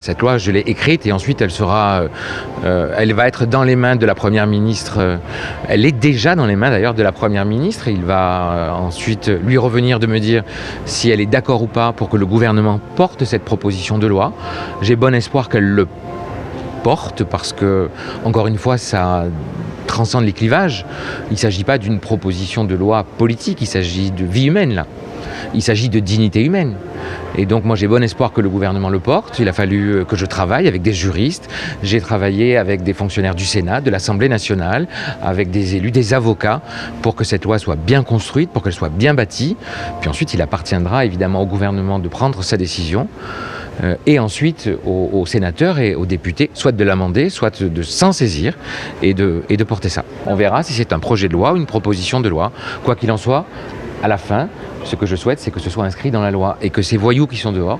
Cette loi, je l'ai écrite et ensuite elle va être dans les mains de la Première ministre. Elle est déjà dans les mains d'ailleurs de la Première ministre. Il va ensuite lui revenir de me dire si elle est d'accord ou pas pour que le gouvernement porte cette proposition de loi. J'ai bon espoir qu'elle le porte parce que, encore une fois, ça transcende les clivages. Il ne s'agit pas d'une proposition de loi politique, il s'agit de vie humaine là. Il s'agit de dignité humaine. Et donc moi j'ai bon espoir que le gouvernement le porte. Il a fallu que je travaille avec des juristes. J'ai travaillé avec des fonctionnaires du Sénat, de l'Assemblée nationale, avec des élus, des avocats, pour que cette loi soit bien construite, pour qu'elle soit bien bâtie. Puis ensuite il appartiendra évidemment au gouvernement de prendre sa décision. Et ensuite aux sénateurs et aux députés, soit de l'amender, soit de s'en saisir et de porter ça. On verra si c'est un projet de loi ou une proposition de loi. Quoi qu'il en soit, à la fin, ce que je souhaite, c'est que ce soit inscrit dans la loi et que ces voyous qui sont dehors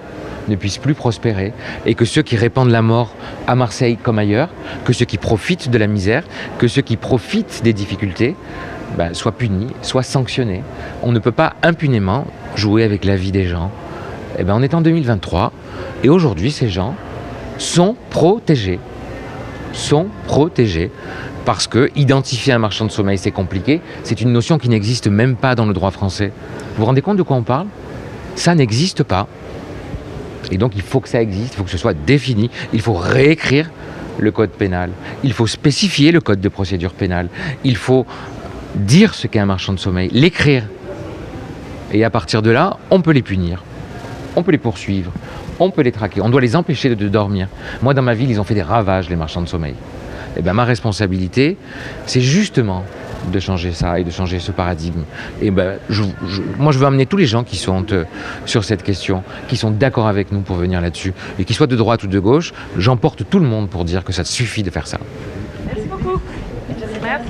ne puissent plus prospérer et que ceux qui répandent la mort à Marseille comme ailleurs, que ceux qui profitent de la misère, que ceux qui profitent des difficultés, soient punis, soient sanctionnés. On ne peut pas impunément jouer avec la vie des gens. On est en 2023 et aujourd'hui, ces gens sont protégés. Parce que identifier un marchand de sommeil, c'est compliqué. C'est une notion qui n'existe même pas dans le droit français. Vous vous rendez compte de quoi on parle ? Ça n'existe pas. Et donc il faut que ça existe, il faut que ce soit défini. Il faut réécrire le code pénal. Il faut spécifier le code de procédure pénale. Il faut dire ce qu'est un marchand de sommeil, l'écrire. Et à partir de là, on peut les punir. On peut les poursuivre. On peut les traquer. On doit les empêcher de dormir. Moi, dans ma ville, ils ont fait des ravages, les marchands de sommeil. Ma responsabilité, c'est justement de changer ça et de changer ce paradigme. Et moi, je veux amener tous les gens qui sont sur cette question, qui sont d'accord avec nous pour venir là-dessus, et qu'ils soient de droite ou de gauche, j'emporte tout le monde pour dire que ça suffit de faire ça. Merci beaucoup. Merci.